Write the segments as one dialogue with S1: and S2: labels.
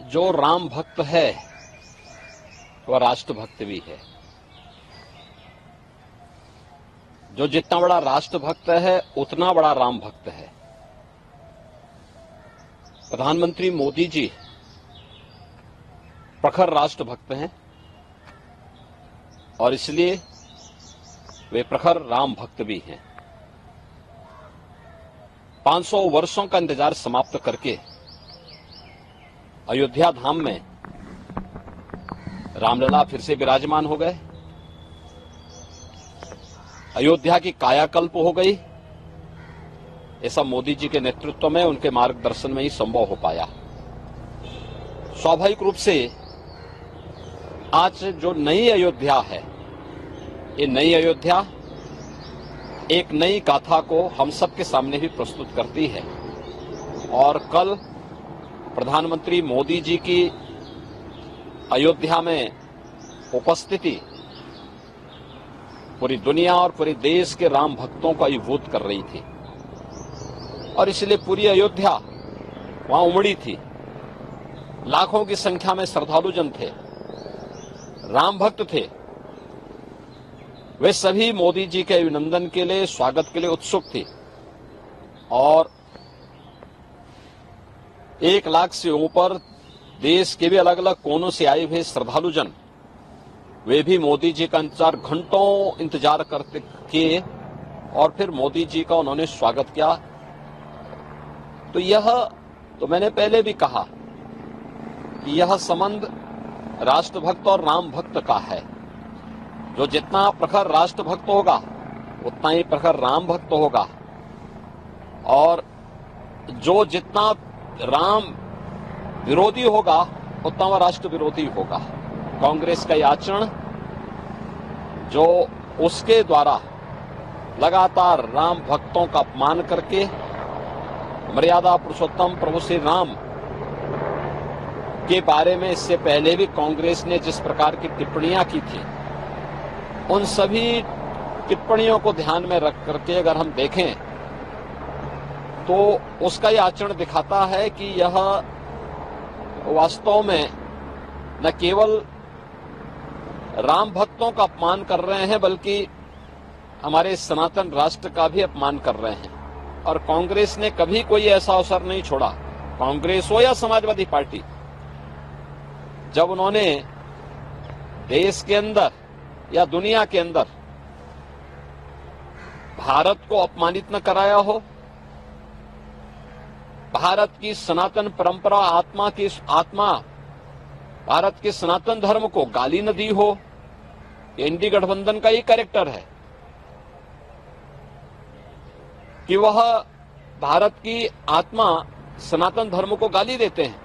S1: जो राम भक्त है वह राष्ट्र भक्त भी है। जो जितना बड़ा राष्ट्र भक्त है उतना बड़ा राम भक्त है। प्रधानमंत्री मोदी जी प्रखर राष्ट्र भक्त हैं और इसलिए वे प्रखर राम भक्त भी हैं। 500 वर्षों का इंतजार समाप्त करके अयोध्या धाम में रामलला फिर से विराजमान हो गए। अयोध्या की कायाकल्प हो गई। ऐसा मोदी जी के नेतृत्व में, उनके मार्गदर्शन में ही संभव हो पाया। स्वाभाविक रूप से आज जो नई अयोध्या है, ये नई अयोध्या एक नई गाथा को हम सबके सामने भी प्रस्तुत करती है। और कल प्रधानमंत्री मोदी जी की अयोध्या में उपस्थिति पूरी दुनिया और पूरे देश के राम भक्तों को अभिभूत कर रही थी और इसलिए पूरी अयोध्या वहां उमड़ी थी। लाखों की संख्या में श्रद्धालुजन थे, राम भक्त थे। वे सभी मोदी जी के अभिनंदन के लिए, स्वागत के लिए उत्सुक थे और 1 लाख से ऊपर देश के भी अलग अलग कोनों से आए हुए श्रद्धालुजन, वे भी मोदी जी का घंटों इंतजार करते किए और फिर मोदी जी का उन्होंने स्वागत किया। तो यह तो मैंने पहले भी कहा कि यह संबंध राष्ट्रभक्त और राम भक्त का है। जो जितना प्रखर राष्ट्रभक्त होगा उतना ही प्रखर राम भक्त होगा और जो जितना राम विरोधी होगा उतना वह राष्ट्र विरोधी होगा। कांग्रेस का आचरण जो उसके द्वारा लगातार राम भक्तों का अपमान करके मर्यादा पुरुषोत्तम प्रभु श्री राम के बारे में इससे पहले भी कांग्रेस ने जिस प्रकार की टिप्पणियां की थी, उन सभी टिप्पणियों को ध्यान में रख करके अगर हम देखें तो उसका यह आचरण दिखाता है कि यह वास्तव में न केवल राम भक्तों का अपमान कर रहे हैं बल्कि हमारे सनातन राष्ट्र का भी अपमान कर रहे हैं। और कांग्रेस ने कभी कोई ऐसा अवसर नहीं छोड़ा, कांग्रेस हो या समाजवादी पार्टी, जब उन्होंने देश के अंदर या दुनिया के अंदर भारत को अपमानित न कराया हो, भारत की सनातन परंपरा, आत्मा भारत के सनातन धर्म को गाली न दी हो। एनडी गठबंधन का ये कैरेक्टर है कि वह भारत की आत्मा सनातन धर्म को गाली देते हैं।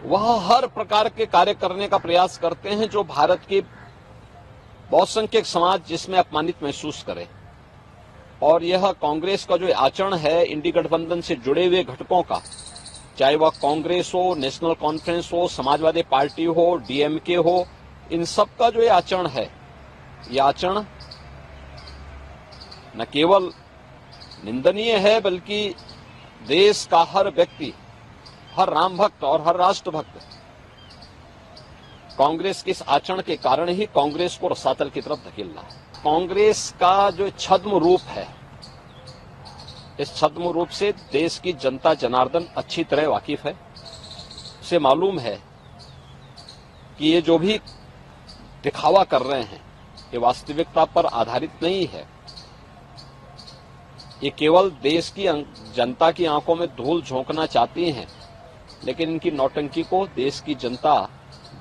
S1: वह हर प्रकार के कार्य करने का प्रयास करते हैं जो भारत के बहुसंख्यक समाज जिसमें अपमानित महसूस करे। और यह कांग्रेस का जो आचरण है इंडी गठबंधन से जुड़े हुए घटकों का, चाहे वह कांग्रेस हो, नेशनल कॉन्फ्रेंस हो, समाजवादी पार्टी हो, डीएमके हो, इन सब का जो आचरण है, यह आचरण न केवल निंदनीय है बल्कि देश का हर व्यक्ति, हर राम भक्त और हर राष्ट्र भक्त कांग्रेस के इस आचरण के कारण ही कांग्रेस को रसातल की तरफ धकेल रहा है। कांग्रेस का जो छद्म रूप है, इस छद्म रूप से देश की जनता जनार्दन अच्छी तरह वाकिफ है। उसे मालूम है कि ये जो भी दिखावा कर रहे हैं ये वास्तविकता पर आधारित नहीं है। ये केवल देश की जनता की आंखों में धूल झोंकना चाहती हैं, लेकिन इनकी नौटंकी को देश की जनता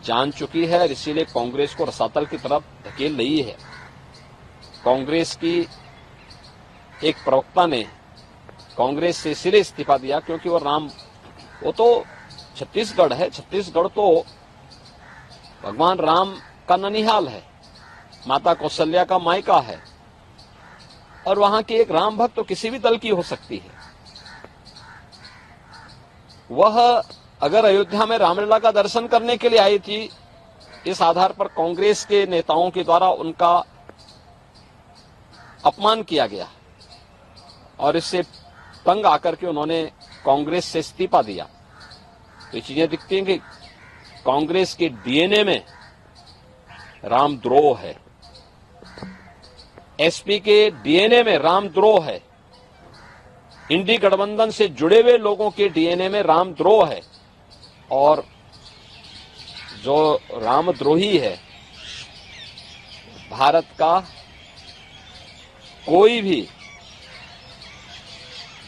S1: जान चुकी है और इसीलिए कांग्रेस को रसातल की तरफ धकेल रही है। कांग्रेस की एक प्रवक्ता ने कांग्रेस से इसलिए इस्तीफा दिया क्योंकि वो तो छत्तीसगढ़ है, छत्तीसगढ़ तो भगवान राम का ननिहाल है, माता कौशल्या का मायका है और वहां की एक राम भक्त तो किसी भी दल की हो सकती है। वह अगर अयोध्या में रामलला का दर्शन करने के लिए आई थी, इस आधार पर कांग्रेस के नेताओं के द्वारा उनका अपमान किया गया और इससे तंग आकर के उन्होंने कांग्रेस से इस्तीफा दिया, तो ये चीजें दिखती हैं कि कांग्रेस के डीएनए में रामद्रोह है, एसपी के डीएनए में रामद्रोह है, इंडी गठबंधन से जुड़े हुए लोगों के डीएनए में रामद्रोह है। और जो रामद्रोही है, भारत का कोई भी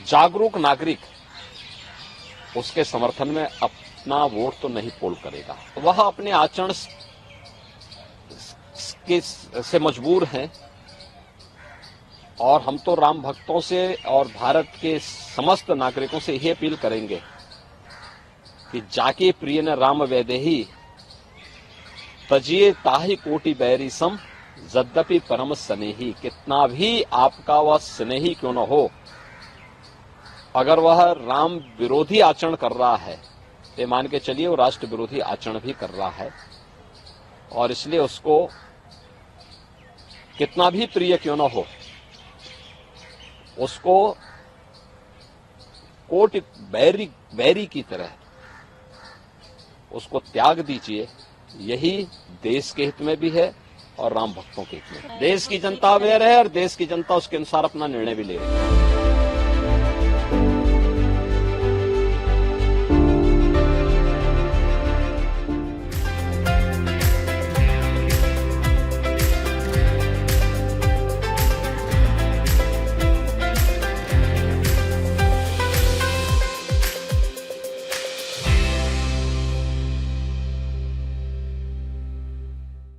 S1: जागरूक नागरिक उसके समर्थन में अपना वोट तो नहीं पोल करेगा। वह अपने आचरण से मजबूर हैं। और हम तो राम भक्तों से और भारत के समस्त नागरिकों से यह अपील करेंगे कि जाके प्रिय न राम वैदेही तजिए ताहि कोटि बैरी सम यद्यपि परम स्नेही। कितना भी आपका वह स्नेही क्यों न हो, अगर वह राम विरोधी आचरण कर रहा है, ये मान के चलिए वो राष्ट्र विरोधी आचरण भी कर रहा है, और इसलिए उसको कितना भी प्रिय क्यों न हो, उसको कोटि बैरी की तरह उसको त्याग दीजिए। यही देश के हित में भी है और राम भक्तों के हित में। देश की जनता अवेयर है और देश की जनता उसके अनुसार अपना निर्णय भी ले रही है।